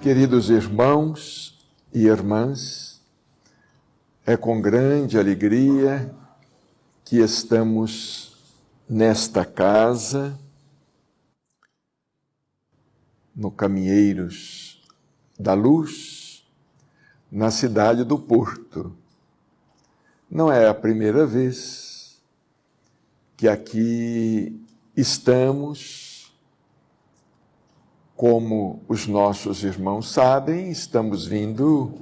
Queridos irmãos e irmãs, é com grande alegria que estamos nesta casa, no Caminheiros da Luz, na cidade do Porto. Não é a primeira vez que aqui estamos. Como os nossos irmãos sabem, estamos vindo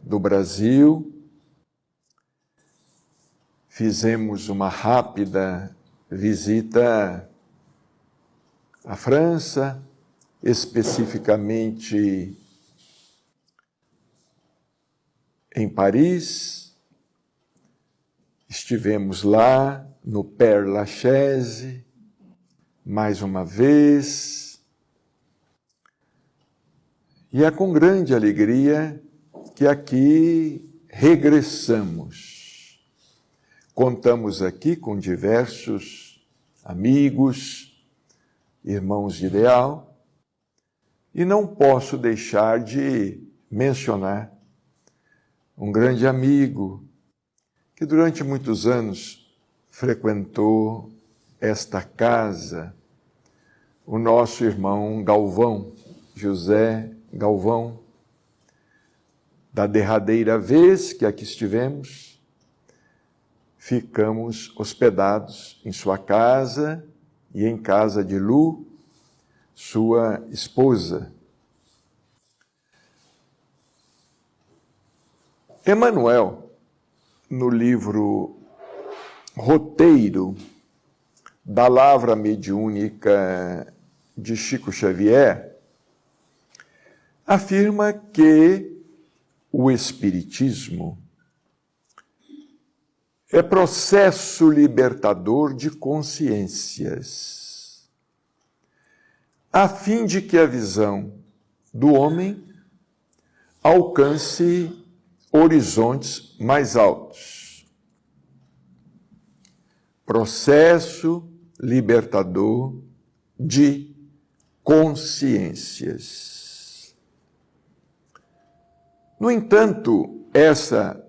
do Brasil. Fizemos uma rápida visita à França, especificamente em Paris. Estivemos lá no Père Lachaise, mais uma vez. E é com grande alegria que aqui regressamos. Contamos aqui com diversos amigos, irmãos de ideal, e não posso deixar de mencionar um grande amigo que durante muitos anos frequentou esta casa, o nosso irmão Galvão, José Galvão. Da derradeira vez que aqui estivemos, ficamos hospedados em sua casa e em casa de Lu, sua esposa. Emmanuel, no livro Roteiro da Lavra Mediúnica de Chico Xavier, afirma que o Espiritismo é processo libertador de consciências, a fim de que a visão do homem alcance horizontes mais altos. Processo libertador de consciências. No entanto, essa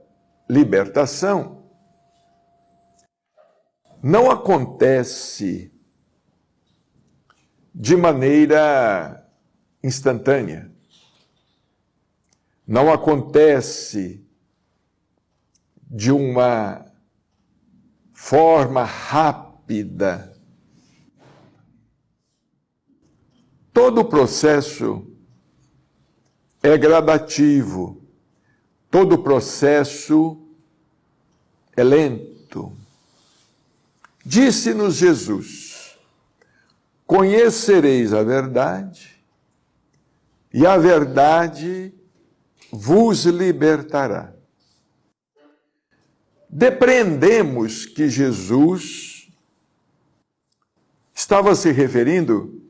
libertação não acontece de maneira instantânea. Não acontece de uma forma rápida. Todo o processo é gradativo, todo o processo é lento. Disse-nos Jesus: conhecereis a verdade, e a verdade vos libertará. Depreendemos que Jesus estava se referindo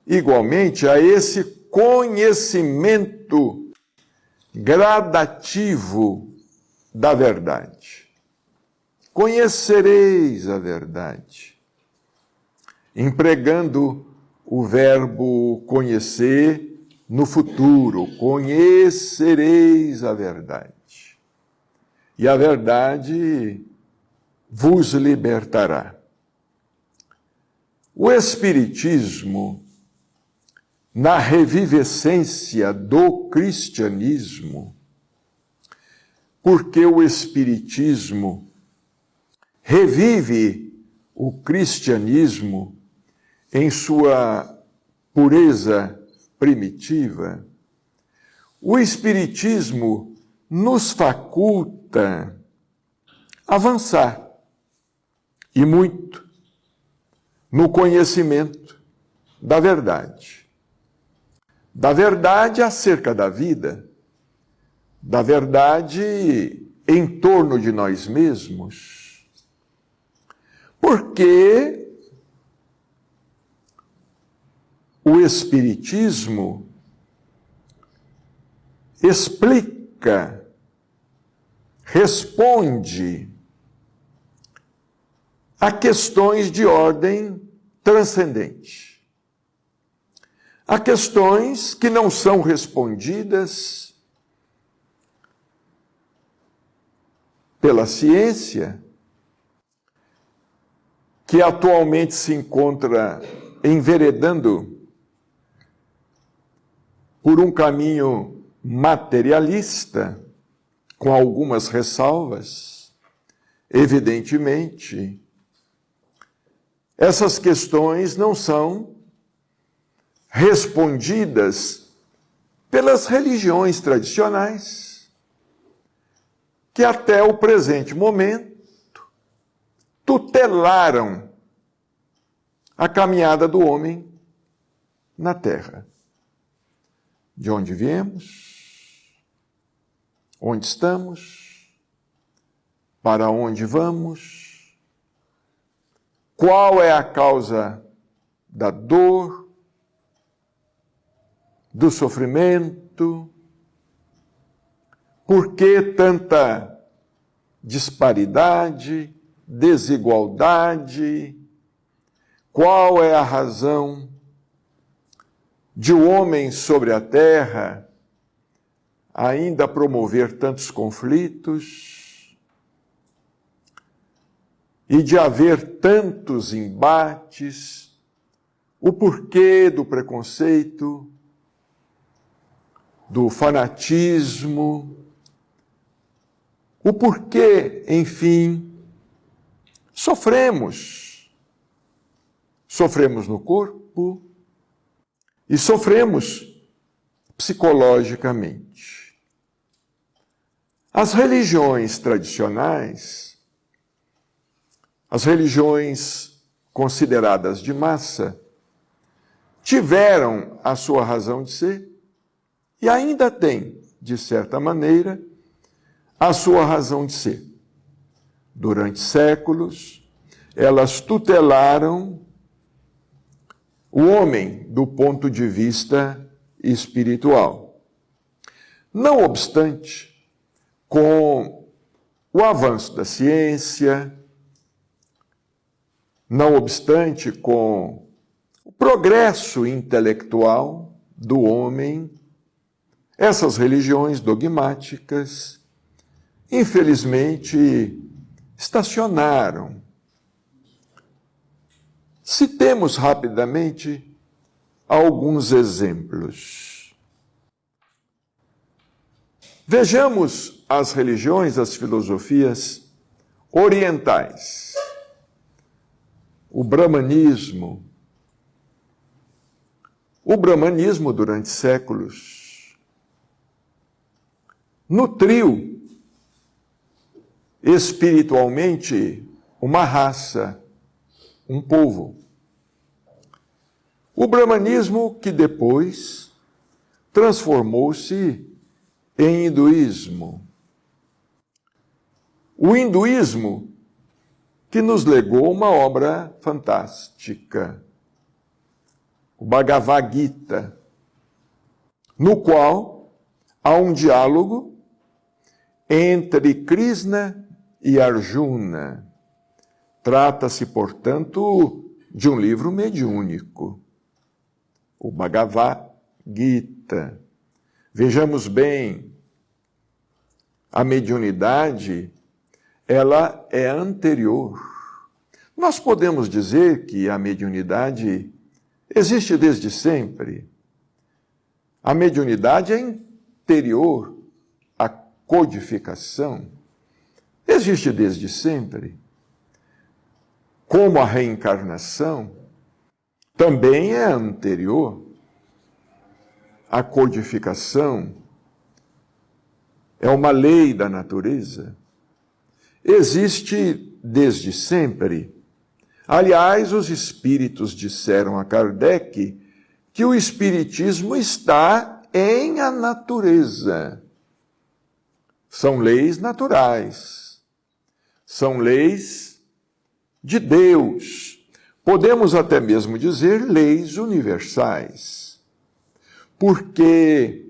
igualmente a esse conhecimento gradativo da verdade. Conhecereis a verdade. Empregando o verbo conhecer no futuro. Conhecereis a verdade. E a verdade vos libertará. O Espiritismo, na revivescência do cristianismo, porque o Espiritismo revive o cristianismo em sua pureza primitiva, o Espiritismo nos faculta avançar, e muito, no conhecimento da verdade. Da verdade acerca da vida, da verdade em torno de nós mesmos. Porque o Espiritismo explica, responde a questões de ordem transcendente. Há questões que não são respondidas pela ciência, que atualmente se encontra enveredando por um caminho materialista, com algumas ressalvas. Evidentemente, essas questões não são respondidas pelas religiões tradicionais, que até o presente momento tutelaram a caminhada do homem na Terra. De onde viemos? Onde estamos? Para onde vamos? Qual é a causa da dor, do sofrimento? Por que tanta disparidade, desigualdade? Qual é a razão de o homem sobre a terra ainda promover tantos conflitos e de haver tantos embates? O porquê do preconceito, do fanatismo, o porquê, enfim, sofremos no corpo e sofremos psicologicamente. As religiões tradicionais, as religiões consideradas de massa, tiveram a sua razão de ser e ainda têm, de certa maneira, a sua razão de ser. Durante séculos, elas tutelaram o homem do ponto de vista espiritual. Não obstante, com o avanço da ciência, não obstante com o progresso intelectual do homem, essas religiões dogmáticas, infelizmente, estacionaram. Citemos rapidamente alguns exemplos. Vejamos as religiões, as filosofias orientais. O brahmanismo. O brahmanismo, durante séculos, nutriu espiritualmente uma raça, um povo. O brahmanismo que depois transformou-se em hinduísmo. O hinduísmo que nos legou uma obra fantástica, o Bhagavad Gita, no qual há um diálogo entre Krishna e Arjuna. Trata-se, portanto, de um livro mediúnico, o Bhagavad Gita. Vejamos bem, a mediunidade, ela é anterior. Nós podemos dizer que a mediunidade existe desde sempre. A mediunidade é anterior à codificação. Existe desde sempre. Como a reencarnação também é anterior à codificação, é uma lei da natureza. Existe desde sempre. Aliás, os espíritos disseram a Kardec que o espiritismo está em a natureza. São leis naturais. São leis de Deus. Podemos até mesmo dizer leis universais. Porque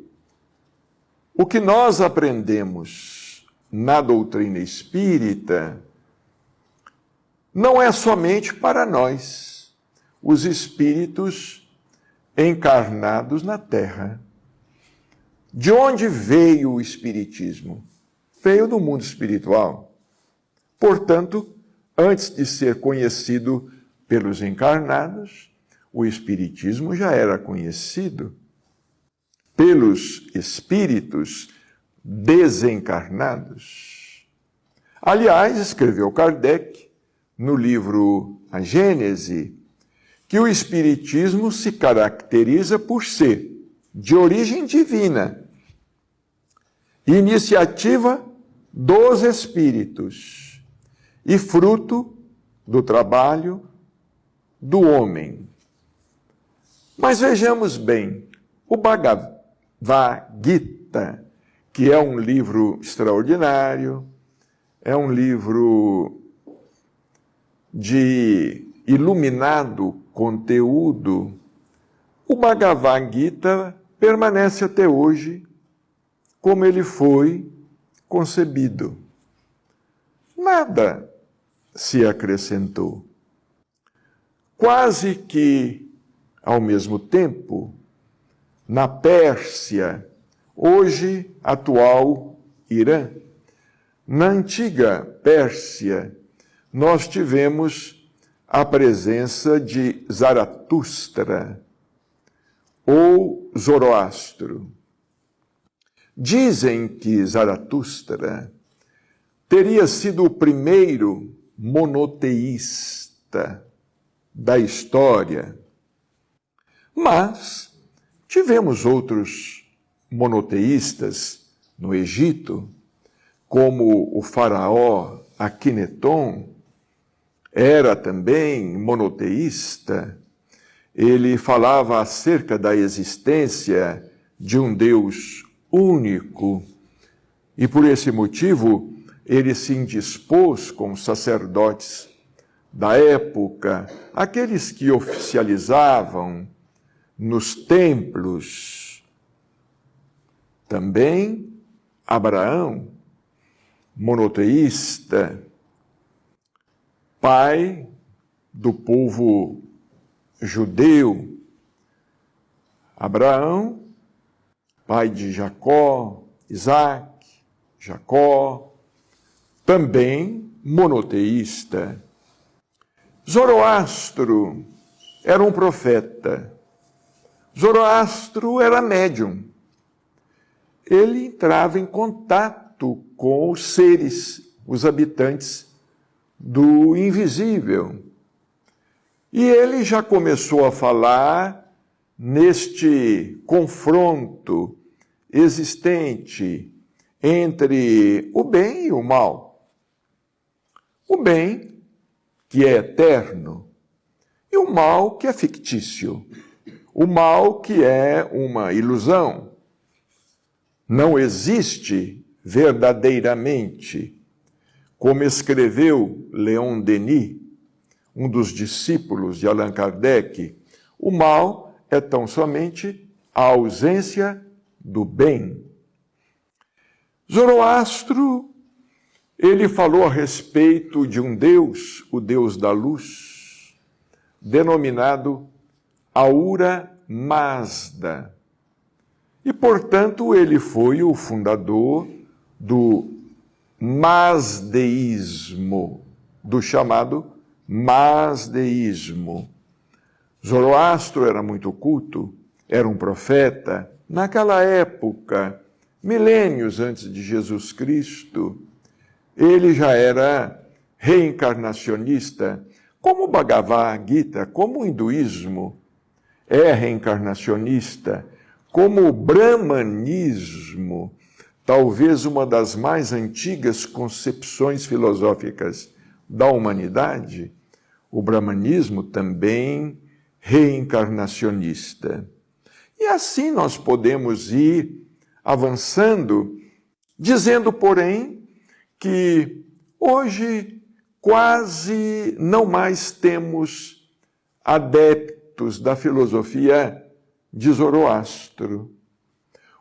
o que nós aprendemos na doutrina espírita não é somente para nós. Os espíritos encarnados na Terra. De onde veio o Espiritismo? Veio do mundo espiritual. Portanto, antes de ser conhecido pelos encarnados, o Espiritismo já era conhecido pelos espíritos desencarnados. Aliás, escreveu Kardec, no livro A Gênese, que o Espiritismo se caracteriza por ser de origem divina, iniciativa dos espíritos e fruto do trabalho do homem. Mas vejamos bem, o Bhagavad Gita, que é um livro extraordinário, é um livro de iluminado conteúdo, o Bhagavad Gita permanece até hoje como ele foi concebido. Nada se acrescentou. Quase que, ao mesmo tempo, na Pérsia, hoje atual Irã, na antiga Pérsia, nós tivemos a presença de Zaratustra ou Zoroastro. Dizem que Zaratustra teria sido o primeiro monoteísta da história, mas tivemos outros monoteístas no Egito, como o faraó Akhinaton, era também monoteísta. Ele falava acerca da existência de um Deus único e, por esse motivo, ele se indispôs com os sacerdotes da época, aqueles que oficializavam nos templos. Também Abraão, monoteísta, pai do povo judeu. Abraão, pai de Jacó, Isaac, Jacó, também monoteísta. Zoroastro era um profeta. Zoroastro era médium. Ele entrava em contato com os seres, os habitantes do invisível. E ele já começou a falar neste confronto existente entre o bem e o mal. O bem, que é eterno, e o mal, que é fictício. O mal, que é uma ilusão. Não existe verdadeiramente. Como escreveu Leon Denis, um dos discípulos de Allan Kardec, o mal é tão somente a ausência do bem. Zoroastro, ele falou a respeito de um Deus, o Deus da luz, denominado Ahura Mazda. E, portanto, ele foi o fundador do Mazdeísmo, do chamado Mazdeísmo. Zoroastro era muito culto, era um profeta. Naquela época, milênios antes de Jesus Cristo, ele já era reencarnacionista, como o Bhagavad Gita, como o hinduísmo é reencarnacionista, como o brahmanismo, talvez uma das mais antigas concepções filosóficas da humanidade, o brahmanismo também reencarnacionista. E assim nós podemos ir avançando, dizendo, porém, que hoje quase não mais temos adeptos da filosofia de Zoroastro.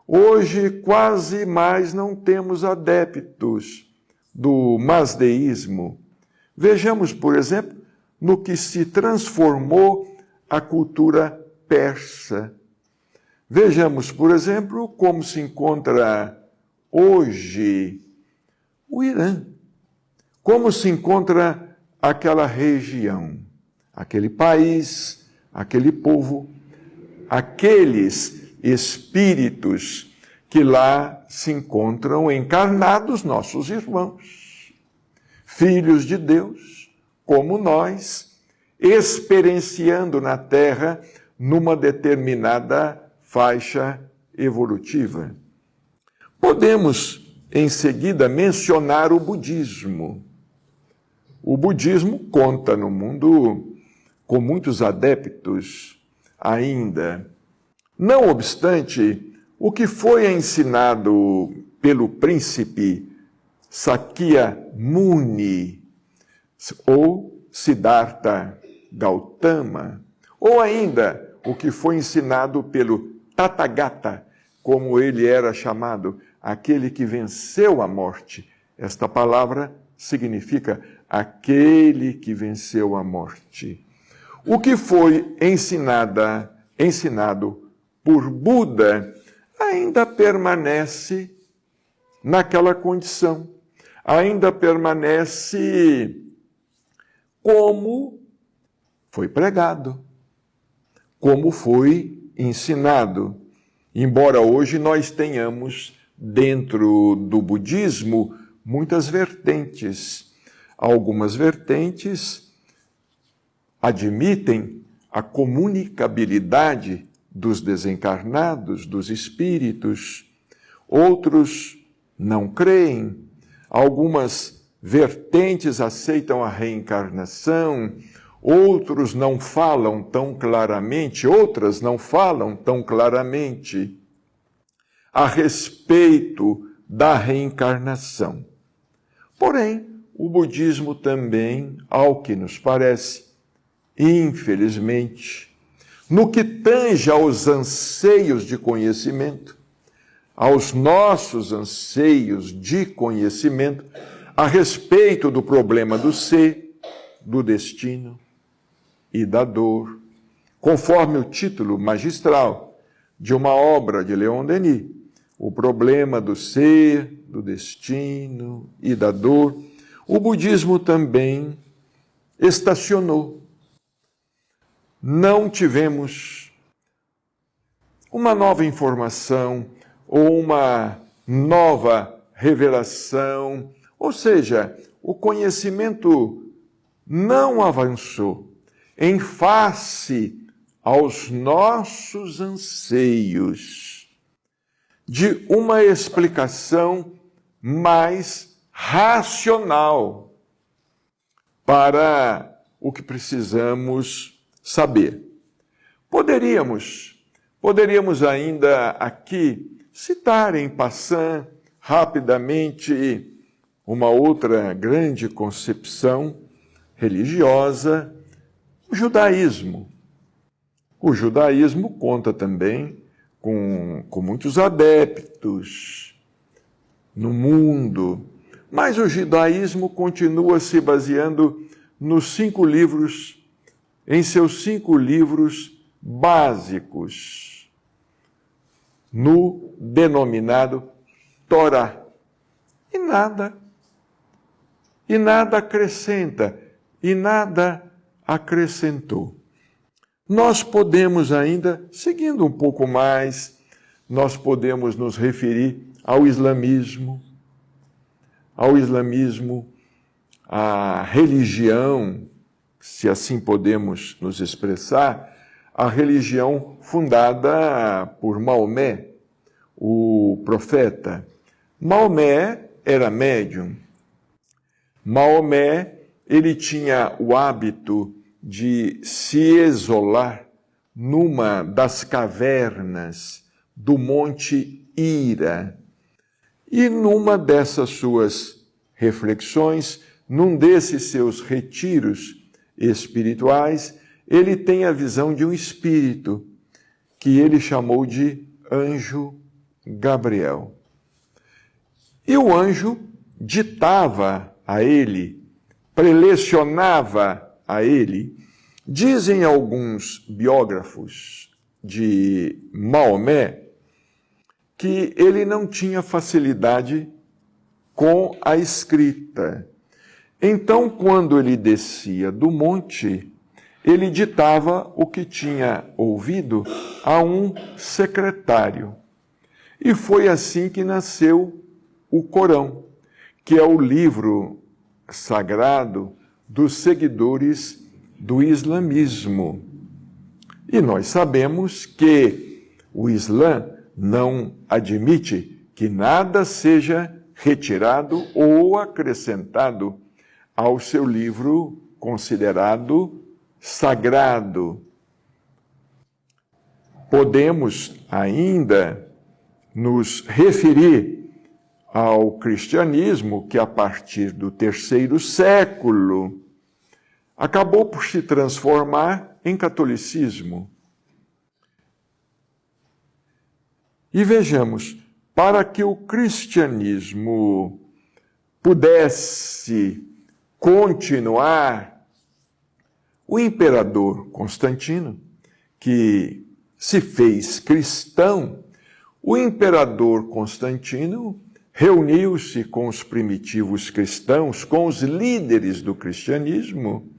Hoje quase mais não temos adeptos do mazdeísmo. Vejamos, por exemplo, no que se transformou a cultura persa. Vejamos, por exemplo, como se encontra hoje o Irã. Como se encontra aquela região, aquele país, aquele povo, aqueles espíritos que lá se encontram encarnados, nossos irmãos, filhos de Deus, como nós, experienciando na Terra numa determinada faixa evolutiva. Podemos, em seguida, mencionar o budismo. O budismo conta no mundo com muitos adeptos ainda. Não obstante, o que foi ensinado pelo príncipe Sakyamuni, ou Siddhartha Gautama, ou ainda o que foi ensinado pelo Tathagata, como ele era chamado, aquele que venceu a morte. Esta palavra significa aquele que venceu a morte. O que foi ensinado por Buda ainda permanece naquela condição, ainda permanece como foi pregado, como foi ensinado. Embora hoje nós tenhamos dentro do budismo muitas vertentes. Algumas vertentes admitem a comunicabilidade dos desencarnados, dos espíritos. Outros não creem. Algumas vertentes aceitam a reencarnação. Outros não falam tão claramente, outras não falam tão claramente a respeito da reencarnação. Porém, o budismo também, ao que nos parece, infelizmente, no que tange aos anseios de conhecimento, aos nossos anseios de conhecimento, a respeito do problema do ser, do destino e da dor, conforme o título magistral de uma obra de Leon Denis, o problema do ser, do destino e da dor, o budismo também estacionou. Não tivemos uma nova informação ou uma nova revelação, ou seja, o conhecimento não avançou em face aos nossos anseios de uma explicação mais racional para o que precisamos saber. Poderíamos ainda aqui citar em passant rapidamente uma outra grande concepção religiosa, o judaísmo. O judaísmo conta também com muitos adeptos no mundo, mas o judaísmo continua se baseando nos 5 livros, em seus 5 livros básicos, no denominado Torá. E nada acrescenta, e nada acrescentou. Nós podemos ainda, seguindo um pouco mais, nós podemos nos referir ao islamismo, à religião, se assim podemos nos expressar, a religião fundada por Maomé, o profeta. Maomé era médium. Maomé, ele tinha o hábito de se isolar numa das cavernas do Monte Hira. E numa dessas suas reflexões, num desses seus retiros espirituais, ele tem a visão de um espírito que ele chamou de anjo Gabriel. E o anjo ditava a ele, prelecionava a ele. Dizem alguns biógrafos de Maomé que ele não tinha facilidade com a escrita. Então, quando ele descia do monte, ele ditava o que tinha ouvido a um secretário. E foi assim que nasceu o Corão, que é o livro sagrado dos seguidores do islamismo. E nós sabemos que o Islã não admite que nada seja retirado ou acrescentado ao seu livro considerado sagrado. Podemos ainda nos referir ao cristianismo que, a partir do 3º século, acabou por se transformar em catolicismo. E vejamos, para que o cristianismo pudesse continuar, o imperador Constantino, que se fez cristão, o imperador Constantino reuniu-se com os primitivos cristãos, com os líderes do cristianismo,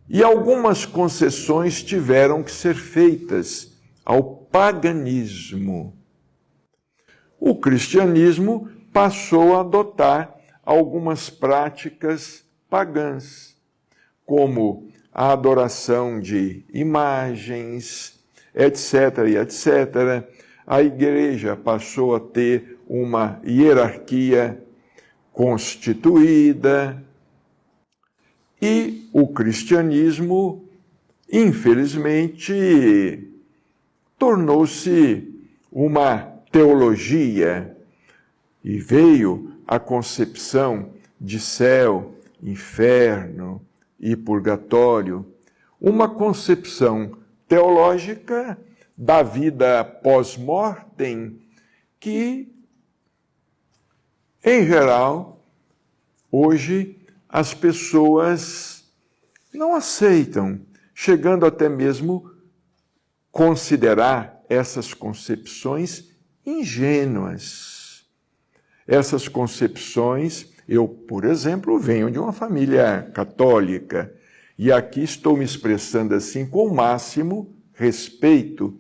e algumas concessões tiveram que ser feitas ao paganismo. O cristianismo passou a adotar algumas práticas pagãs, como a adoração de imagens, etc. e etc. A igreja passou a ter uma hierarquia constituída e o cristianismo, infelizmente, tornou-se uma teologia e veio a concepção de céu, inferno e purgatório, uma concepção teológica da vida pós-mortem que, em geral, hoje as pessoas não aceitam, chegando até mesmo considerar essas concepções ingênuas. Essas concepções, eu, por exemplo, venho de uma família católica, e aqui estou me expressando assim com o máximo respeito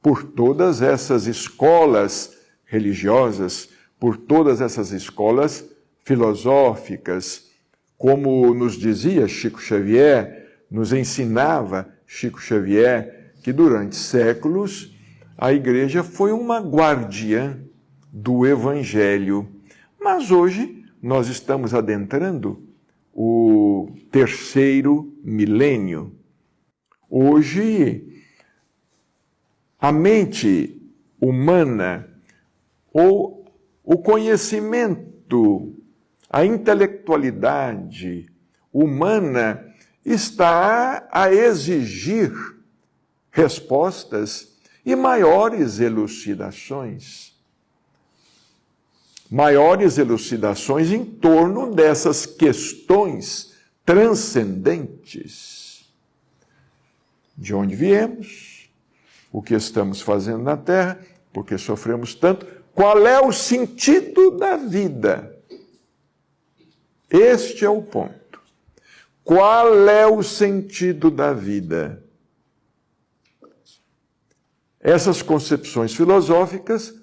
por todas essas escolas religiosas, por todas essas escolas filosóficas, como nos dizia Chico Xavier, nos ensinava Chico Xavier, que durante séculos a igreja foi uma guardiã do Evangelho. Mas hoje nós estamos adentrando o 3º milênio. Hoje a mente humana, ou o conhecimento, a intelectualidade humana está a exigir respostas e maiores elucidações. Maiores elucidações em torno dessas questões transcendentes. De onde viemos? O que estamos fazendo na Terra? Por que sofremos tanto? Qual é o sentido da vida? Este é o ponto. Qual é o sentido da vida? Essas concepções filosóficas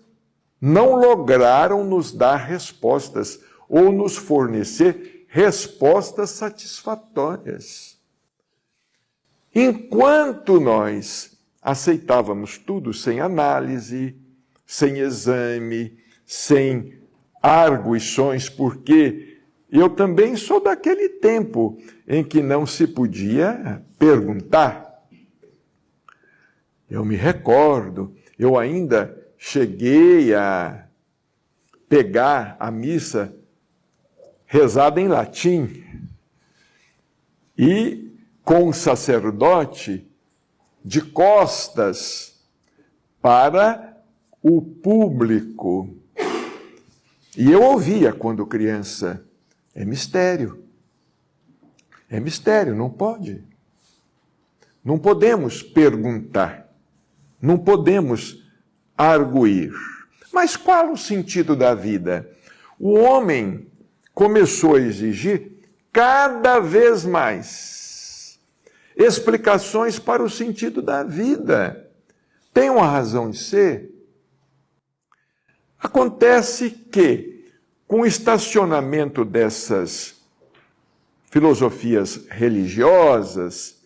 não lograram nos dar respostas ou nos fornecer respostas satisfatórias. Enquanto nós aceitávamos tudo sem análise, sem exame, sem arguições, porque eu também sou daquele tempo em que não se podia perguntar. Eu me recordo, eu ainda cheguei a pegar a missa rezada em latim e com o sacerdote de costas para o público. E eu ouvia quando criança, é mistério, não pode. Não podemos perguntar. Não podemos arguir. Mas qual o sentido da vida? O homem começou a exigir cada vez mais explicações para o sentido da vida. Tem uma razão de ser? Acontece que, com o estacionamento dessas filosofias religiosas,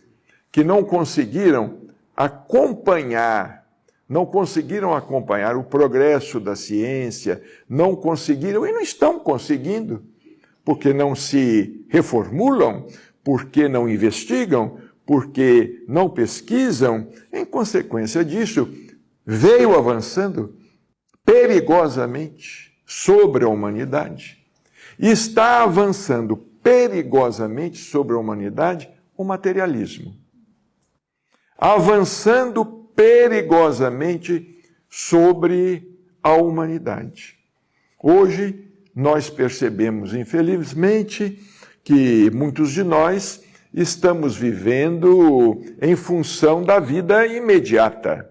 que não conseguiram acompanhar o progresso da ciência, não conseguiram e não estão conseguindo, porque não se reformulam, porque não investigam, porque não pesquisam. Em consequência disso, veio avançando perigosamente sobre a humanidade. E está avançando perigosamente sobre a humanidade o materialismo. Avançando perigosamente sobre a humanidade. Hoje, nós percebemos, infelizmente, que muitos de nós estamos vivendo em função da vida imediata.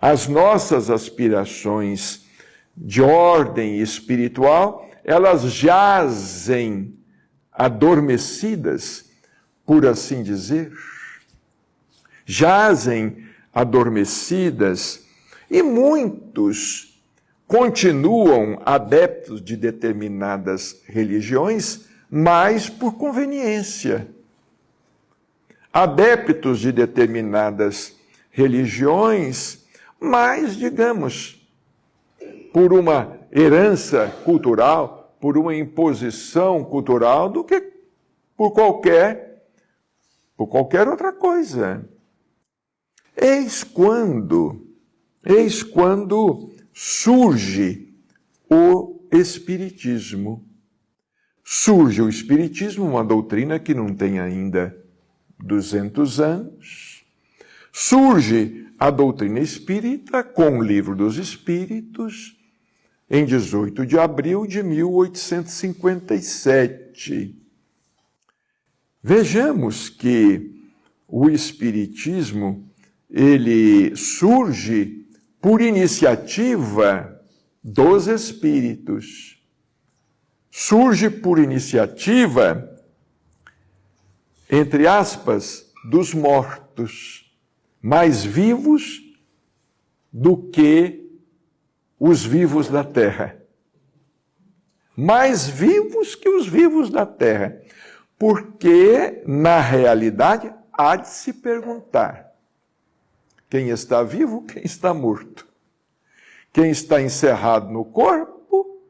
As nossas aspirações de ordem espiritual, elas jazem adormecidas, por assim dizer. Jazem adormecidas e muitos continuam adeptos de determinadas religiões, mas por conveniência. Adeptos de determinadas religiões, mas, digamos, por uma herança cultural, por uma imposição cultural, do que por qualquer outra coisa. Eis quando surge o Espiritismo. Surge o Espiritismo, uma doutrina que não tem ainda 200 anos. Surge a doutrina espírita com o Livro dos Espíritos, em 18 de abril de 1857. Vejamos que o Espiritismo, ele surge por iniciativa dos espíritos. Surge por iniciativa, entre aspas, dos mortos, mais vivos do que os vivos da terra. Mais vivos que os vivos da terra. Porque, na realidade, há de se perguntar: quem está vivo, quem está morto? Quem está encerrado no corpo,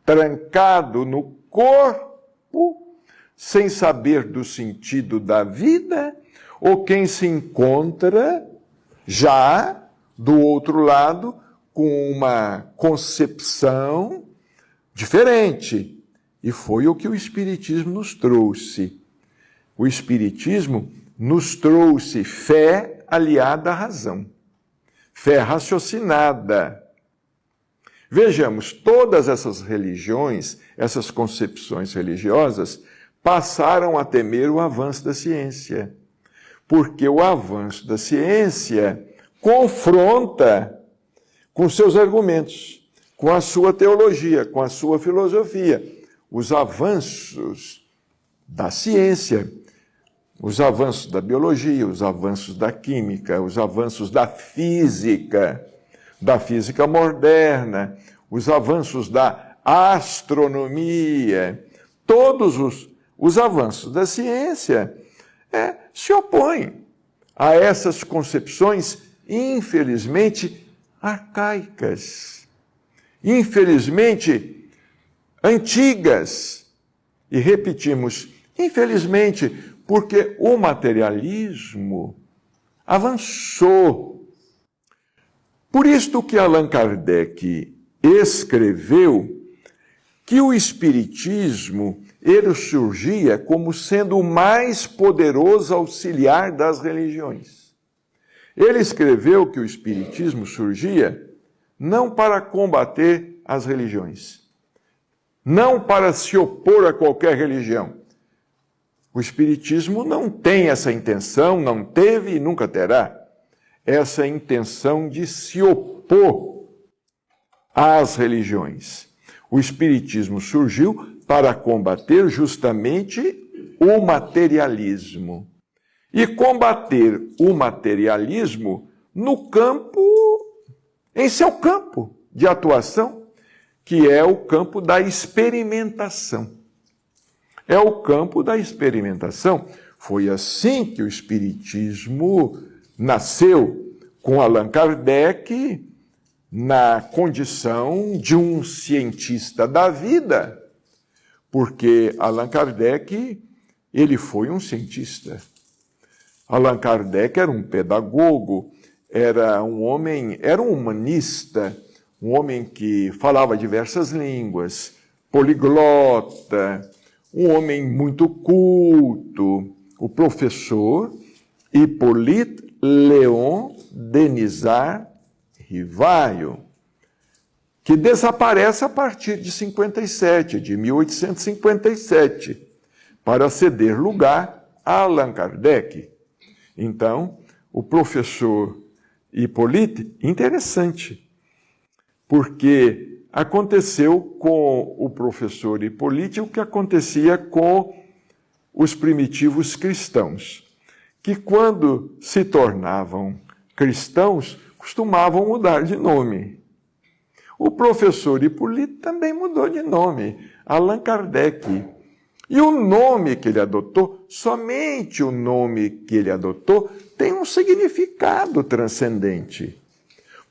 trancado no corpo, sem saber do sentido da vida, ou quem se encontra já do outro lado com uma concepção diferente. E foi o que o Espiritismo nos trouxe. O Espiritismo nos trouxe fé aliada à razão, fé raciocinada. Vejamos, todas essas religiões, essas concepções religiosas, passaram a temer o avanço da ciência, porque o avanço da ciência confronta com seus argumentos, com a sua teologia, com a sua filosofia. Os avanços da ciência, os avanços da biologia, os avanços da química, os avanços da física moderna, os avanços da astronomia, todos os avanços da ciência se opõem a essas concepções, infelizmente, arcaicas, infelizmente, antigas. E repetimos, infelizmente, porque o materialismo avançou. Por isto que Allan Kardec escreveu que o Espiritismo, ele surgia como sendo o mais poderoso auxiliar das religiões. Ele escreveu que o Espiritismo surgia não para combater as religiões, não para se opor a qualquer religião. O Espiritismo não tem essa intenção, não teve e nunca terá. essa intenção de se opor às religiões. O Espiritismo surgiu para combater justamente o materialismo. E combater o materialismo no campo, em seu campo de atuação, que é o campo da experimentação. É o campo da experimentação. Foi assim que o Espiritismo nasceu, com Allan Kardec na condição de um cientista da vida, porque Allan Kardec, ele foi um cientista. Allan Kardec era um pedagogo, era um homem, era um humanista, um homem que falava diversas línguas, poliglota, um homem muito culto, o professor Hippolyte Léon Denisard Rivaio, que desaparece a partir de 1857, para ceder lugar a Allan Kardec. Então, o professor Hippolyte, interessante, porque aconteceu com o professor Hippolyte o que acontecia com os primitivos cristãos, que quando se tornavam cristãos, costumavam mudar de nome. O professor Hippolyte também mudou de nome, Allan Kardec. E o nome que ele adotou, somente o nome que ele adotou, tem um significado transcendente.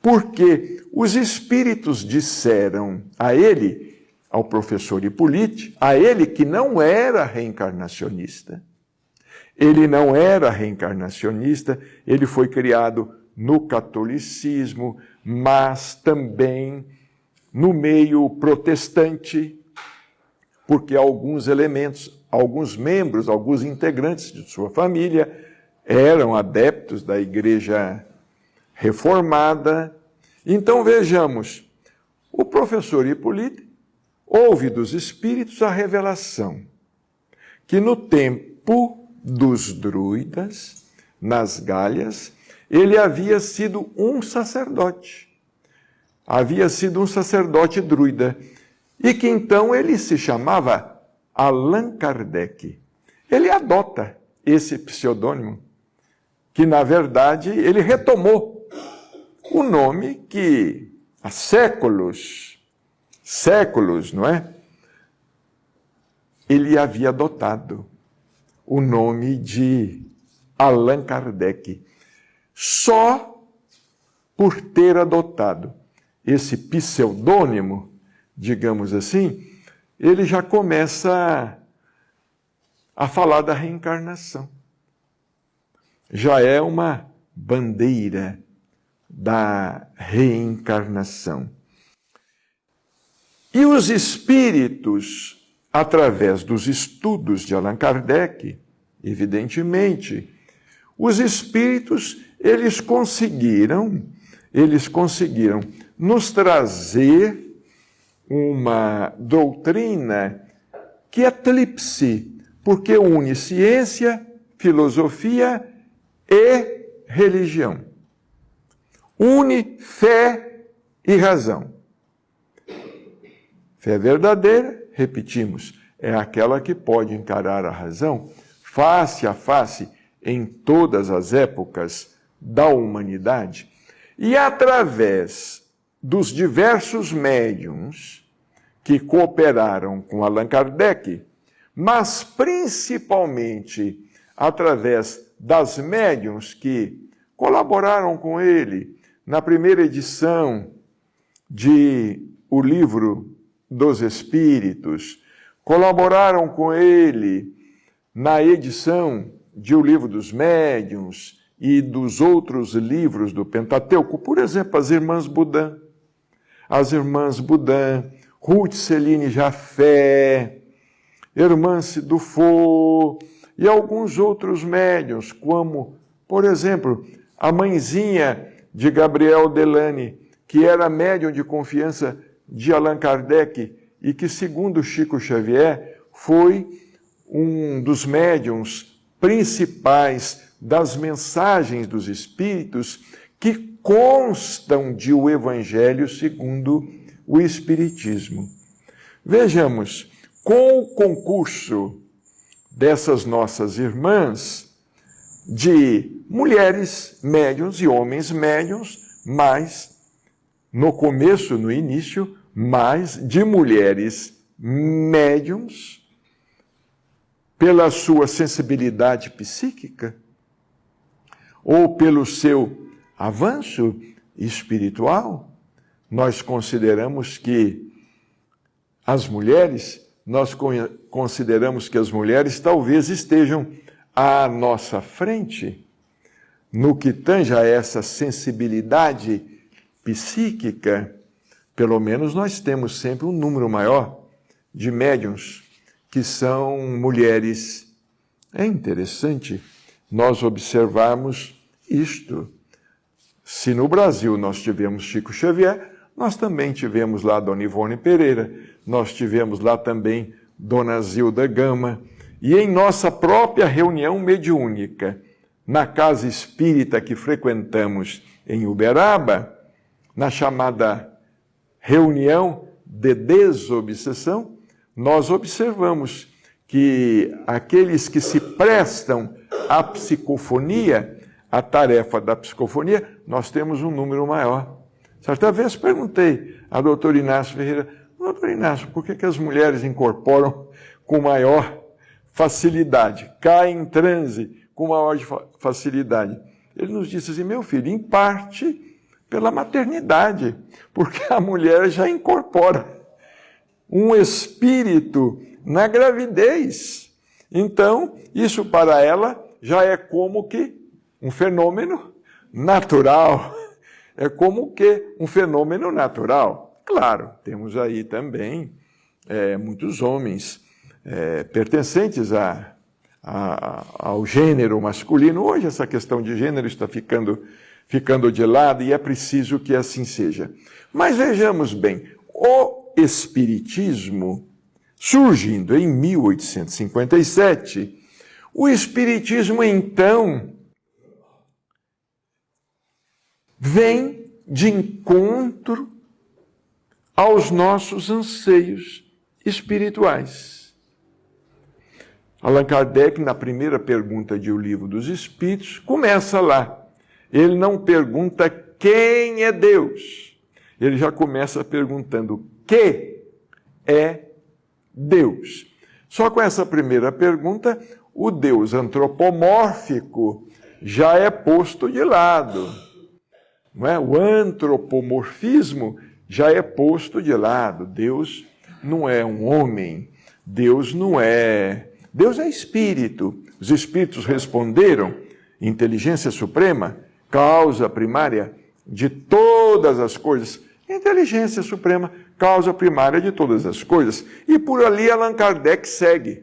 Porque os espíritos disseram a ele, ao professor Hippolyte, a ele que não era reencarnacionista. Ele não era reencarnacionista, ele foi criado no catolicismo, mas também no meio protestante, porque alguns elementos, alguns membros, alguns integrantes de sua família eram adeptos da Igreja Reformada. Então vejamos, o professor Hippolyte ouve dos espíritos a revelação que no tempo dos druidas, nas Gálias, ele havia sido um sacerdote. Havia sido um sacerdote druida. E que então ele se chamava Allan Kardec. Ele adota esse pseudônimo, que na verdade ele retomou o nome que há séculos, não é? Ele havia adotado o nome de Allan Kardec. Só por ter adotado esse pseudônimo, digamos assim, ele já começa a falar da reencarnação. Já é uma bandeira da reencarnação. E os espíritos, através dos estudos de Allan Kardec, evidentemente, os espíritos, eles conseguiram nos trazer uma doutrina que é tríplice, porque une ciência, filosofia e religião. Une fé e razão. Fé verdadeira, repetimos, é aquela que pode encarar a razão face a face em todas as épocas da humanidade. E através dos diversos médiuns que cooperaram com Allan Kardec, mas principalmente através das médiuns que colaboraram com ele na primeira edição de O Livro dos Espíritos, colaboraram com ele na edição de O Livro dos Médiuns e dos outros livros do Pentateuco, por exemplo, as Irmãs Boudin, Ruth Céline Jaffé, Hermance Dufault e alguns outros médiuns, como, por exemplo, a mãezinha de Gabriel Delany, que era médium de confiança de Allan Kardec e que, segundo Chico Xavier, foi um dos médiuns principais das mensagens dos Espíritos que constam de o Evangelho segundo o Espiritismo. Vejamos, com o concurso dessas nossas irmãs, de mulheres médiuns e homens médiuns, mas, no começo, no início, mais de mulheres médiuns, pela sua sensibilidade psíquica, ou pelo seu avanço espiritual, nós consideramos que as mulheres talvez estejam à nossa frente, no que tange a essa sensibilidade psíquica. Pelo menos nós temos sempre um número maior de médiuns que são mulheres. É interessante nós observarmos isto. Se no Brasil nós tivemos Chico Xavier, nós também tivemos lá Dona Ivone Pereira, nós tivemos lá também Dona Zilda Gama, e em nossa própria reunião mediúnica, na casa espírita que frequentamos em Uberaba, na chamada reunião de desobsessão, nós observamos que aqueles que se prestam à psicofonia, à tarefa da psicofonia, nós temos um número maior. Certa vez perguntei a doutor Inácio Ferreira, doutor Inácio, por que as mulheres incorporam com maior facilidade, caem em transe com maior facilidade? Ele nos disse assim, meu filho, em parte pela maternidade, porque a mulher já incorpora um espírito na gravidez. Então, isso para ela já é como que um fenômeno natural. É como que um fenômeno natural. Claro, temos aí também muitos homens pertencentes ao gênero masculino. Hoje essa questão de gênero está ficando de lado e é preciso que assim seja. Mas vejamos bem, o Espiritismo, surgindo em 1857, o Espiritismo então vem de encontro aos nossos anseios espirituais. Allan Kardec, na primeira pergunta de O Livro dos Espíritos, começa lá. Ele não pergunta quem é Deus. Ele já começa perguntando que é Deus. Só com essa primeira pergunta, o Deus antropomórfico já é posto de lado. Não é? O antropomorfismo já é posto de lado. Deus não é um homem. Deus é espírito. Os espíritos responderam, inteligência suprema, causa primária de todas as coisas. Inteligência suprema, causa primária de todas as coisas. E por ali Allan Kardec segue.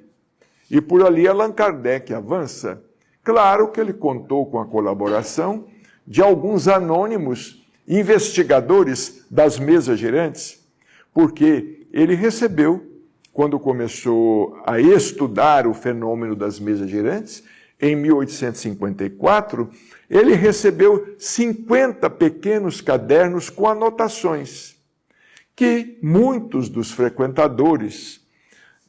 E por ali Allan Kardec avança. Claro que ele contou com a colaboração de alguns anônimos investigadores das mesas girantes, porque ele recebeu, quando começou a estudar o fenômeno das mesas girantes, em 1854, ele recebeu 50 pequenos cadernos com anotações, que muitos dos frequentadores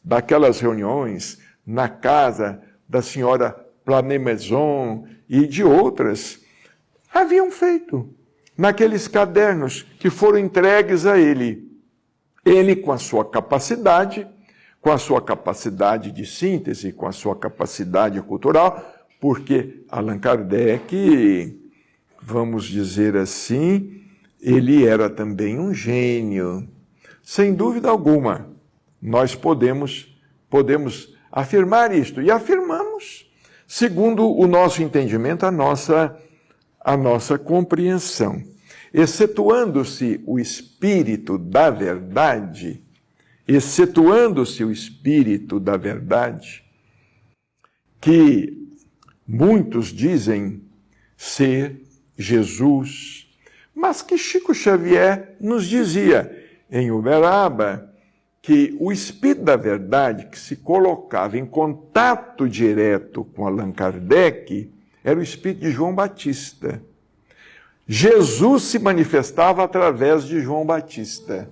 daquelas reuniões, na casa da senhora Planet-Maison e de outras, haviam feito naqueles cadernos que foram entregues a ele. Ele, com a sua capacidade de síntese, com a sua capacidade cultural, porque Allan Kardec, vamos dizer assim, ele era também um gênio. Sem dúvida alguma, nós podemos afirmar isto, e afirmamos, segundo o nosso entendimento, a nossa compreensão. Excetuando-se o espírito da verdade, que muitos dizem ser Jesus, mas que Chico Xavier nos dizia em Uberaba que o espírito da verdade que se colocava em contato direto com Allan Kardec era o espírito de João Batista. Jesus se manifestava através de João Batista.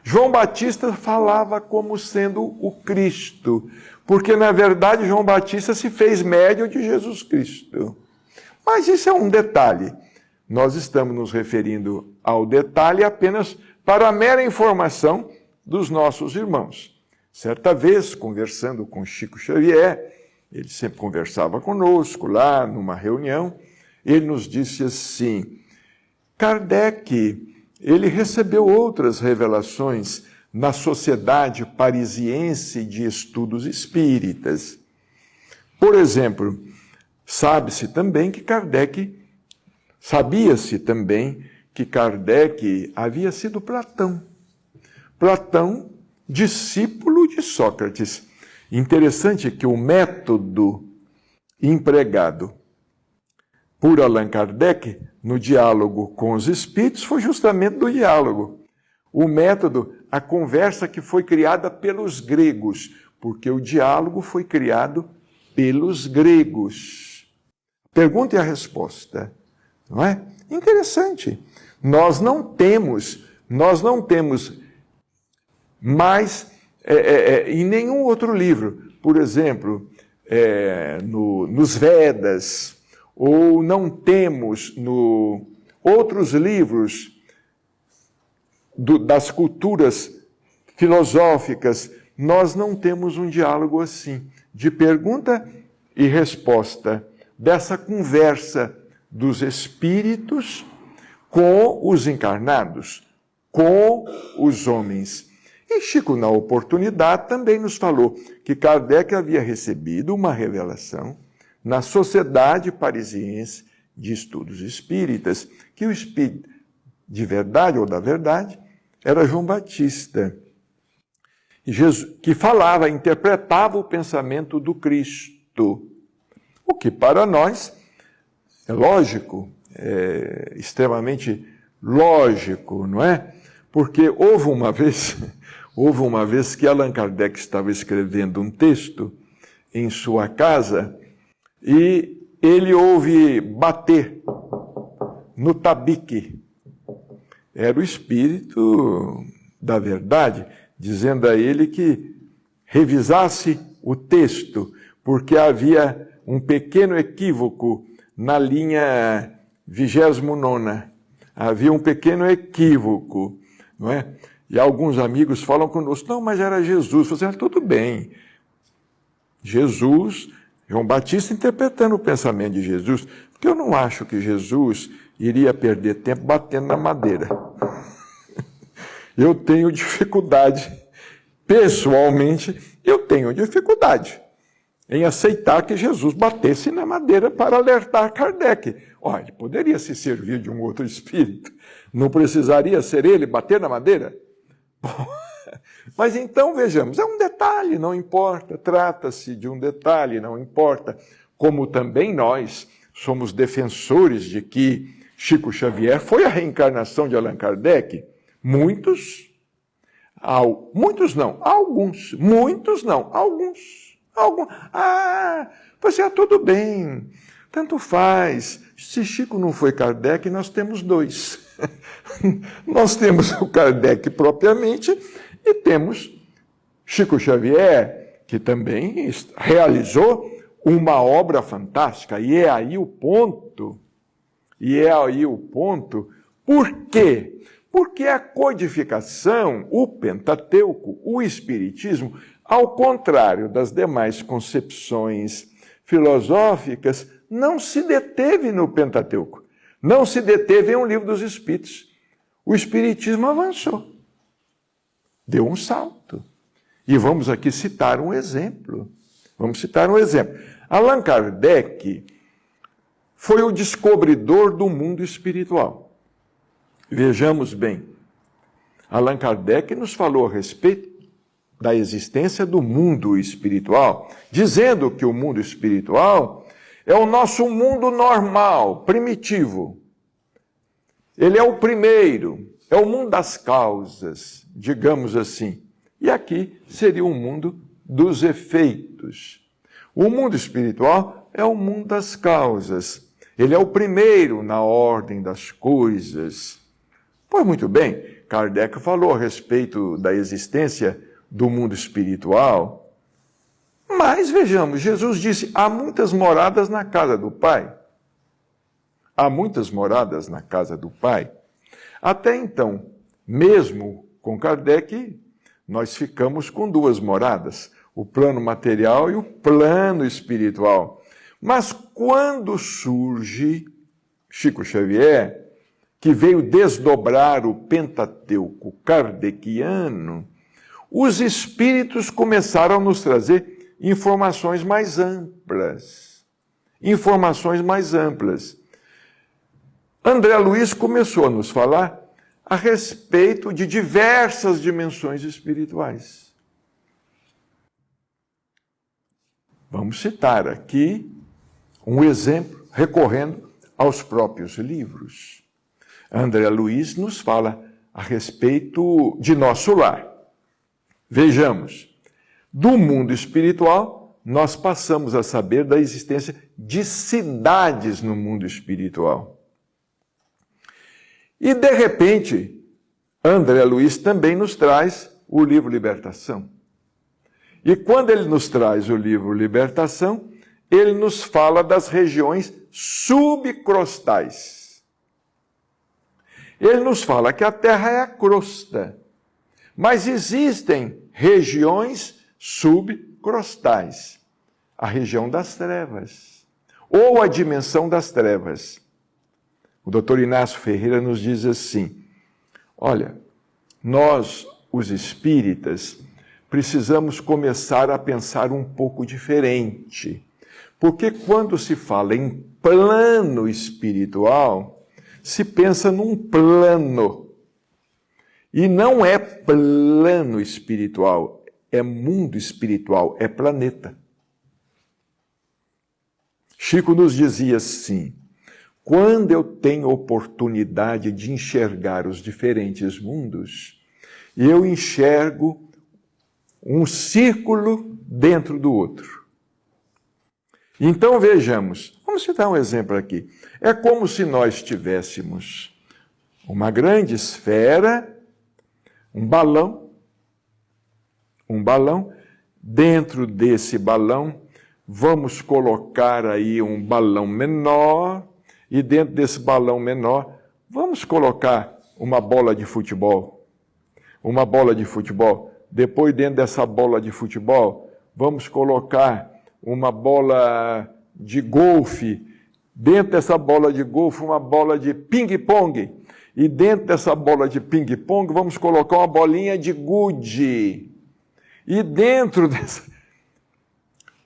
João Batista falava como sendo o Cristo, porque na verdade João Batista se fez médium de Jesus Cristo. Mas isso é um detalhe. Nós estamos nos referindo ao detalhe apenas para a mera informação dos nossos irmãos. Certa vez, conversando com Chico Xavier, ele sempre conversava conosco lá numa reunião, ele nos disse assim: Kardec, ele recebeu outras revelações na Sociedade Parisiense de Estudos Espíritas. Por exemplo, sabia-se também que Kardec havia sido Platão. Platão, discípulo de Sócrates. Interessante que o método empregado por Allan Kardec no diálogo com os espíritos foi justamente do diálogo. O método, a conversa que foi criada pelos gregos, porque o diálogo foi criado pelos gregos. Pergunta e a resposta, não é? Interessante. Nós não temos mais em nenhum outro livro, por exemplo, nos Vedas, ou não temos outros livros das culturas filosóficas, nós não temos um diálogo assim, de pergunta e resposta, dessa conversa dos espíritos com os encarnados, com os homens. E Chico, na oportunidade, também nos falou que Kardec havia recebido uma revelação na Sociedade Parisiense de Estudos Espíritas, que o espírito de verdade ou da verdade era João Batista, que falava, interpretava o pensamento do Cristo, o que para nós é lógico, é extremamente lógico, não é? Porque houve uma vez que Allan Kardec estava escrevendo um texto em sua casa e ele ouve bater no tabique. Era o espírito da verdade, dizendo a ele que revisasse o texto, porque havia um pequeno equívoco na linha 29ª. Havia um pequeno equívoco, não é? E alguns amigos falam conosco, não, mas era Jesus. Eu falei, tudo bem. Jesus, João Batista interpretando o pensamento de Jesus, porque eu não acho que Jesus iria perder tempo batendo na madeira. Eu tenho dificuldade, pessoalmente, eu tenho dificuldade em aceitar que Jesus batesse na madeira para alertar Kardec. Olha, ele poderia se servir de um outro espírito, não precisaria ser ele bater na madeira? Bom, mas então, vejamos, é um detalhe, não importa, trata-se de um detalhe, não importa. Como também nós somos defensores de que Chico Xavier foi a reencarnação de Allan Kardec, muitos não, alguns, muitos não, alguns. Você tudo bem, tanto faz. Se Chico não foi Kardec, nós temos dois. Nós temos o Kardec propriamente e temos Chico Xavier, que também realizou uma obra fantástica. E é aí o ponto. Por quê? Porque a codificação, o Pentateuco, o Espiritismo, ao contrário das demais concepções filosóficas, não se deteve no Pentateuco, não se deteve em um livro dos Espíritos. O Espiritismo avançou, deu um salto. E vamos aqui citar um exemplo. Allan Kardec foi o descobridor do mundo espiritual. Vejamos bem, Allan Kardec nos falou a respeito da existência do mundo espiritual, dizendo que o mundo espiritual é o nosso mundo normal, primitivo. Ele é o primeiro, é o mundo das causas, digamos assim. E aqui seria o mundo dos efeitos. O mundo espiritual é o mundo das causas. Ele é o primeiro na ordem das coisas. Pois muito bem, Kardec falou a respeito da existência do mundo espiritual. Mas vejamos, Jesus disse, há muitas moradas na casa do Pai. Há muitas moradas na casa do Pai. Até então, mesmo com Kardec, nós ficamos com duas moradas, o plano material e o plano espiritual. Mas quando surge Chico Xavier, que veio desdobrar o Pentateuco kardeciano, os espíritos começaram a nos trazer informações mais amplas. Informações mais amplas. André Luiz começou a nos falar a respeito de diversas dimensões espirituais. Vamos citar aqui um exemplo, recorrendo aos próprios livros. André Luiz nos fala a respeito de nosso lar. Vejamos, do mundo espiritual, nós passamos a saber da existência de cidades no mundo espiritual. E, de repente, André Luiz também nos traz o livro Libertação. E quando ele nos traz o livro Libertação, ele nos fala das regiões subcrostais. Ele nos fala que a Terra é a crosta, mas existem regiões subcrostais. A região das trevas, ou a dimensão das trevas. O doutor Inácio Ferreira nos diz assim, olha, nós, os espíritas, precisamos começar a pensar um pouco diferente. Porque quando se fala em plano espiritual, se pensa num plano. E não é plano espiritual, é mundo espiritual, é planeta. Chico nos dizia assim, quando eu tenho oportunidade de enxergar os diferentes mundos, eu enxergo um círculo dentro do outro. Então vejamos, vamos citar um exemplo aqui. É como se nós tivéssemos uma grande esfera, um balão, dentro desse balão vamos colocar aí um balão menor, e dentro desse balão menor, vamos colocar uma bola de futebol. Uma bola de futebol. Depois, dentro dessa bola de futebol, vamos colocar uma bola de golfe. Dentro dessa bola de golfe, uma bola de ping-pong. E dentro dessa bola de ping-pong, vamos colocar uma bolinha de gude. E dentro dessa...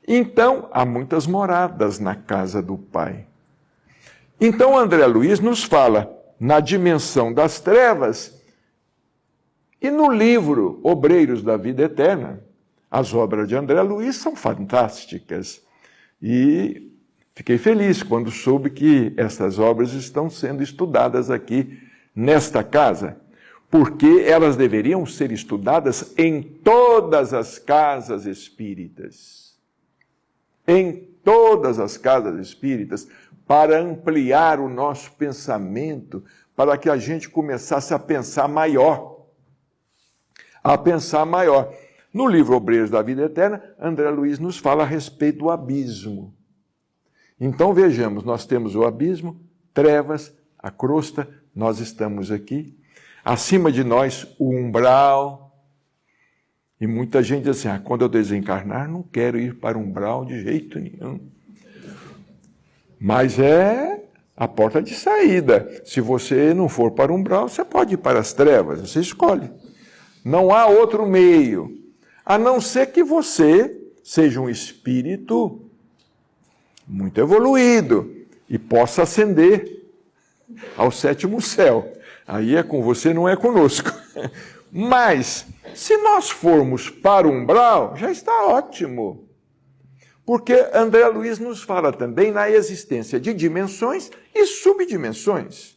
Então, há muitas moradas na casa do Pai. Então, André Luiz nos fala na dimensão das trevas e no livro Obreiros da Vida Eterna. As obras de André Luiz são fantásticas e fiquei feliz quando soube que essas obras estão sendo estudadas aqui nesta casa, porque elas deveriam ser estudadas em todas as casas espíritas. Em todas as casas espíritas, para ampliar o nosso pensamento, para que a gente começasse a pensar maior. A pensar maior. No livro Obreiros da Vida Eterna, André Luiz nos fala a respeito do abismo. Então vejamos, nós temos o abismo, trevas, a crosta, nós estamos aqui. Acima de nós, o umbral. E muita gente diz assim, quando eu desencarnar, não quero ir para o umbral de jeito nenhum. Mas é a porta de saída. Se você não for para o umbral, você pode ir para as trevas, você escolhe. Não há outro meio, a não ser que você seja um espírito muito evoluído e possa ascender ao sétimo céu. Aí é com você, não é conosco. Mas, se nós formos para o umbral, já está ótimo. Porque André Luiz nos fala também na existência de dimensões e subdimensões.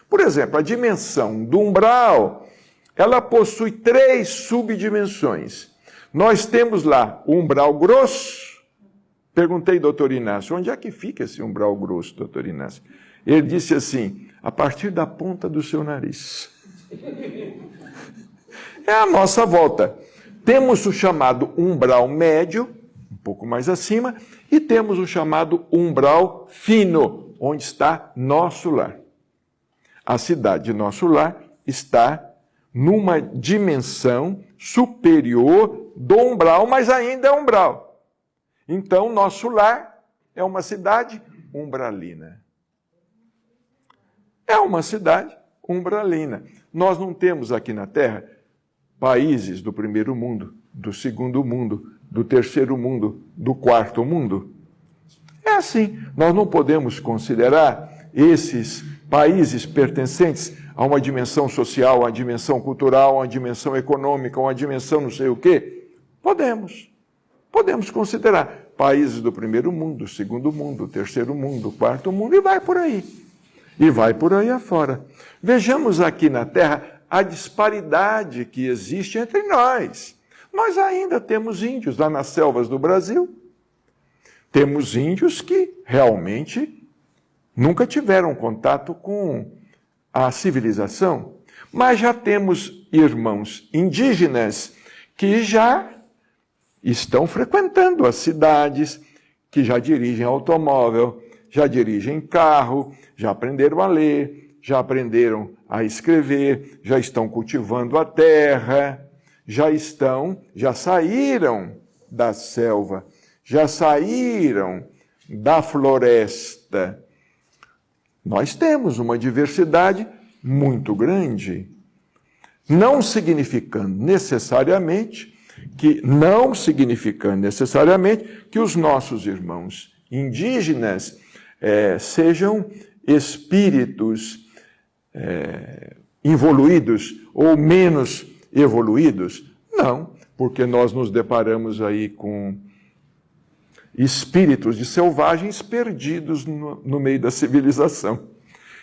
Por exemplo, a dimensão do umbral, ela possui 3 subdimensões. Nós temos lá o umbral grosso, Perguntei, doutor Inácio, onde é que fica esse umbral grosso, doutor Inácio? Ele disse assim, a partir da ponta do seu nariz. É a nossa volta. Temos o chamado umbral médio, um pouco mais acima, e temos o chamado umbral fino, onde está nosso lar. A cidade de nosso lar está numa dimensão superior do umbral, mas ainda é umbral. Então, nosso lar é uma cidade umbralina. É uma cidade umbralina. Nós não temos aqui na Terra países do primeiro mundo, do segundo mundo, do terceiro mundo, do quarto mundo. É assim. Nós não podemos considerar esses países pertencentes a uma dimensão social, a uma dimensão cultural, a uma dimensão econômica, a uma dimensão não sei o quê. Podemos. Podemos considerar países do primeiro mundo, do segundo mundo, do terceiro mundo, do quarto mundo, e vai por aí. E vai por aí afora. Vejamos aqui na Terra a disparidade que existe entre nós. Nós ainda temos índios lá nas selvas do Brasil. Temos índios que realmente nunca tiveram contato com a civilização, mas já temos irmãos indígenas que já estão frequentando as cidades, que já dirigem automóvel, já dirigem carro, já aprenderam a ler, já aprenderam a escrever, já estão cultivando a terra, já saíram da selva, já saíram da floresta. Nós temos uma diversidade muito grande, não significando necessariamente que os nossos irmãos indígenas sejam espíritos evoluídos ou menos evoluídos. Não, porque nós nos deparamos aí com espíritos de selvagens perdidos no meio da civilização.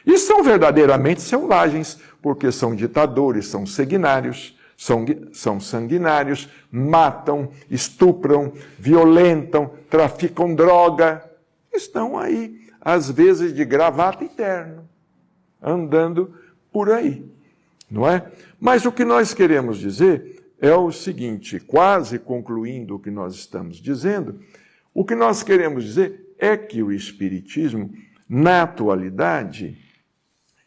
E são verdadeiramente selvagens, porque são ditadores, são sanguinários, matam, estupram, violentam, traficam droga. Estão aí, às vezes de gravata e terno, andando por aí, não é? Mas o que nós queremos dizer é o seguinte, quase concluindo o que nós estamos dizendo, o que nós queremos dizer é que o Espiritismo, na atualidade,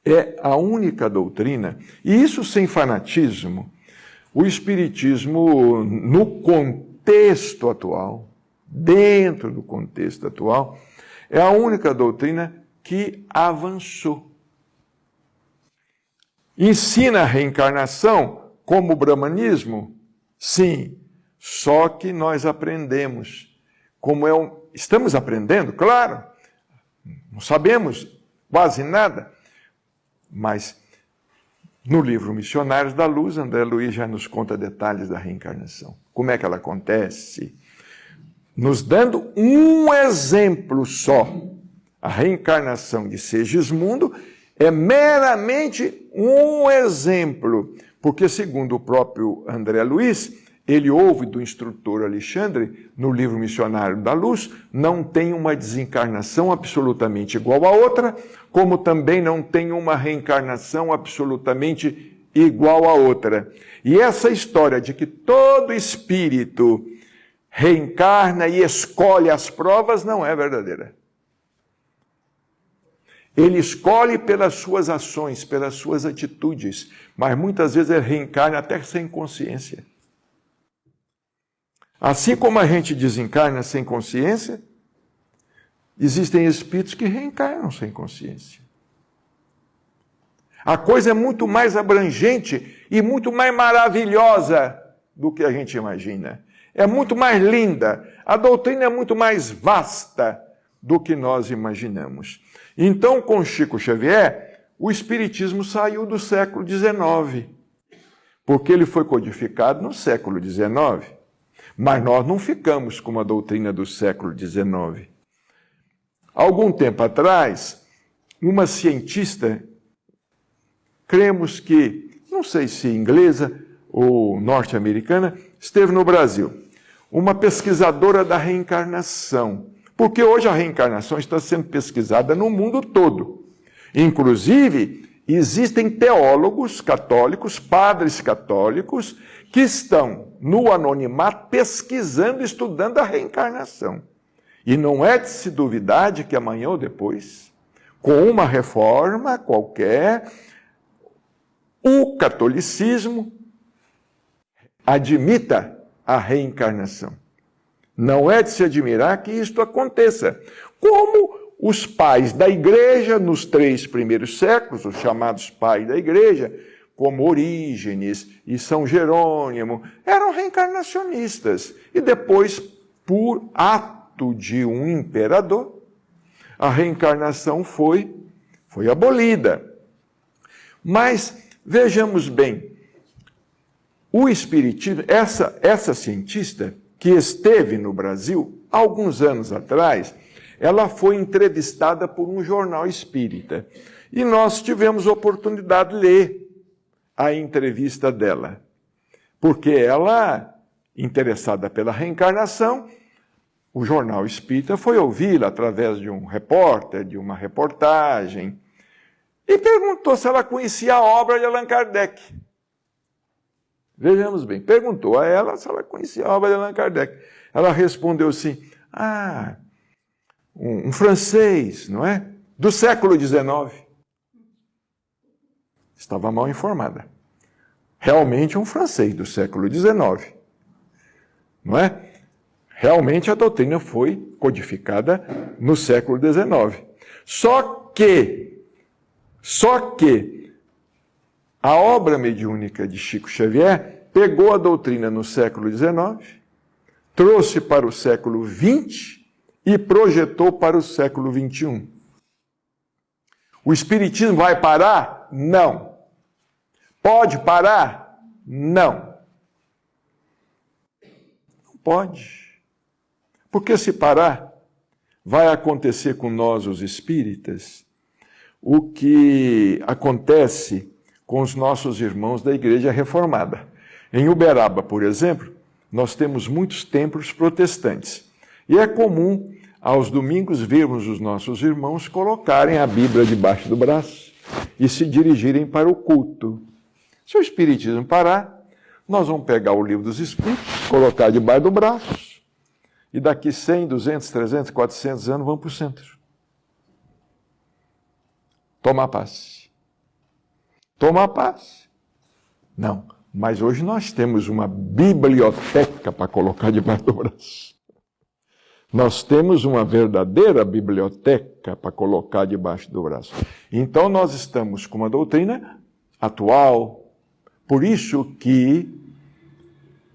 é a única doutrina, e isso sem fanatismo. O Espiritismo, no contexto atual, dentro do contexto atual, é a única doutrina que avançou. Ensina a reencarnação como o brahmanismo? Sim, só que nós aprendemos. Estamos aprendendo, claro, não sabemos quase nada, mas no livro Missionários da Luz, André Luiz já nos conta detalhes da reencarnação. Como é que ela acontece? Nos dando um exemplo só. A reencarnação de Segismundo é meramente um exemplo, porque segundo o próprio André Luiz, ele ouve do instrutor Alexandre, no livro Missionário da Luz, não tem uma desencarnação absolutamente igual à outra, como também não tem uma reencarnação absolutamente igual à outra. E essa história de que todo espírito reencarna e escolhe as provas não é verdadeira. Ele escolhe pelas suas ações, pelas suas atitudes, mas muitas vezes ele reencarna até sem consciência. Assim como a gente desencarna sem consciência, existem espíritos que reencarnam sem consciência. A coisa é muito mais abrangente e muito mais maravilhosa do que a gente imagina. É muito mais linda. A doutrina é muito mais vasta do que nós imaginamos. Então, com Chico Xavier, o Espiritismo saiu do século XIX, porque ele foi codificado no século XIX. Mas nós não ficamos com a doutrina do século XIX. Algum tempo atrás, uma cientista, cremos que, não sei se inglesa ou norte-americana, esteve no Brasil. Uma pesquisadora da reencarnação. Porque hoje a reencarnação está sendo pesquisada no mundo todo. Inclusive, existem teólogos católicos, padres católicos, que estão no anonimato pesquisando, estudando a reencarnação. E não é de se duvidar de que amanhã ou depois, com uma reforma qualquer, o catolicismo admita a reencarnação. Não é de se admirar que isto aconteça. Como os pais da igreja, nos 3 primeiros séculos, os chamados pais da igreja, como Orígenes e São Jerônimo, eram reencarnacionistas. E depois, por ato de um imperador, a reencarnação foi abolida. Mas, vejamos bem, o Espiritismo, essa cientista que esteve no Brasil, alguns anos atrás, ela foi entrevistada por um jornal espírita. E nós tivemos a oportunidade de ler a entrevista dela. Porque ela, interessada pela reencarnação, o jornal espírita foi ouvi-la através de um repórter, de uma reportagem, e perguntou se ela conhecia a obra de Allan Kardec. Vejamos bem, perguntou a ela se ela conhecia a obra de Allan Kardec. Ela respondeu assim, um francês, não é? Do século XIX. Estava mal informada. Realmente um francês do século XIX. Não é? Realmente a doutrina foi codificada no século XIX. Só que a obra mediúnica de Chico Xavier pegou a doutrina no século XIX, trouxe para o século XX e projetou para o século XXI. O Espiritismo vai parar? Não. Pode parar? Não. Não pode. Porque se parar, vai acontecer com nós, os espíritas, o que acontece com os nossos irmãos da Igreja Reformada. Em Uberaba, por exemplo, nós temos muitos templos protestantes. E é comum, aos domingos, vermos os nossos irmãos colocarem a Bíblia debaixo do braço e se dirigirem para o culto. Se o Espiritismo parar, nós vamos pegar o Livro dos Espíritos, colocar debaixo do braço, e daqui 100, 200, 300, 400 anos vamos para o centro. Tomar paz. Tomar paz? Não. Mas hoje nós temos uma biblioteca para colocar debaixo do braço. Nós temos uma verdadeira biblioteca para colocar debaixo do braço. Então nós estamos com uma doutrina atual. Por isso que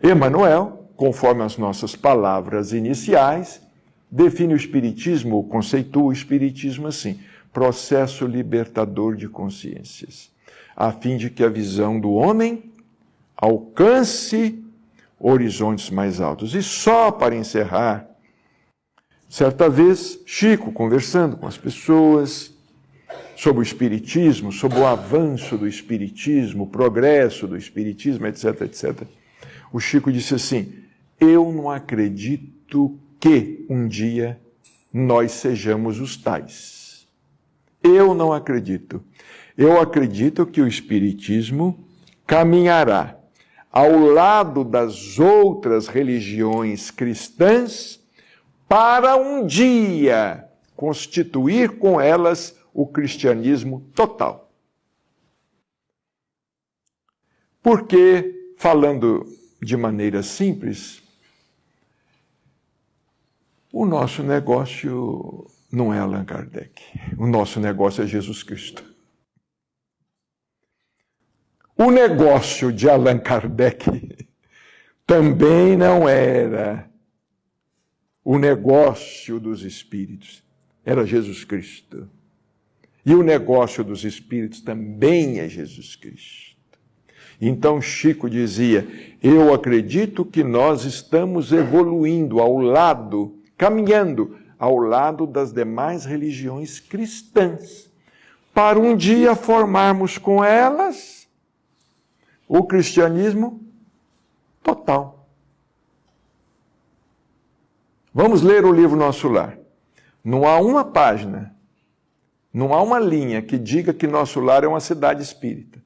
Emmanuel, conforme as nossas palavras iniciais, define o Espiritismo, conceitua o Espiritismo assim: processo libertador de consciências, a fim de que a visão do homem alcance horizontes mais altos. E só para encerrar, certa vez, Chico, conversando com as pessoas sobre o Espiritismo, sobre o avanço do Espiritismo, o progresso do Espiritismo, etc., etc., o Chico disse assim: eu não acredito que um dia nós sejamos os tais. Eu não acredito. Eu acredito que o Espiritismo caminhará ao lado das outras religiões cristãs para um dia constituir com elas o cristianismo total. Porque, falando de maneira simples, o nosso negócio não é Allan Kardec. O nosso negócio é Jesus Cristo. O negócio de Allan Kardec também não era o negócio dos espíritos, era Jesus Cristo. E o negócio dos espíritos também é Jesus Cristo. Então Chico dizia: eu acredito que nós estamos evoluindo ao lado, caminhando ao lado das demais religiões cristãs, para um dia formarmos com elas o cristianismo total. Vamos ler o livro Nosso Lar. Não há uma página, não há uma linha que diga que nosso lar é uma cidade espírita.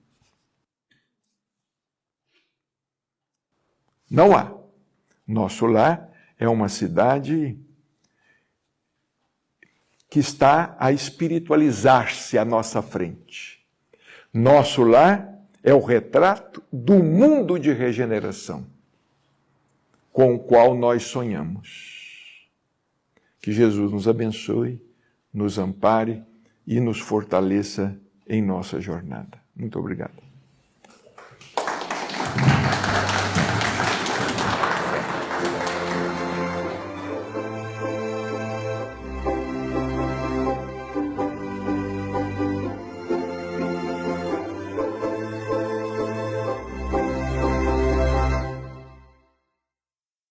Não há. Nosso lar é uma cidade que está a espiritualizar-se à nossa frente. Nosso lar é o retrato do mundo de regeneração com o qual nós sonhamos. Que Jesus nos abençoe, nos ampare e nos fortaleça em nossa jornada. Muito obrigado.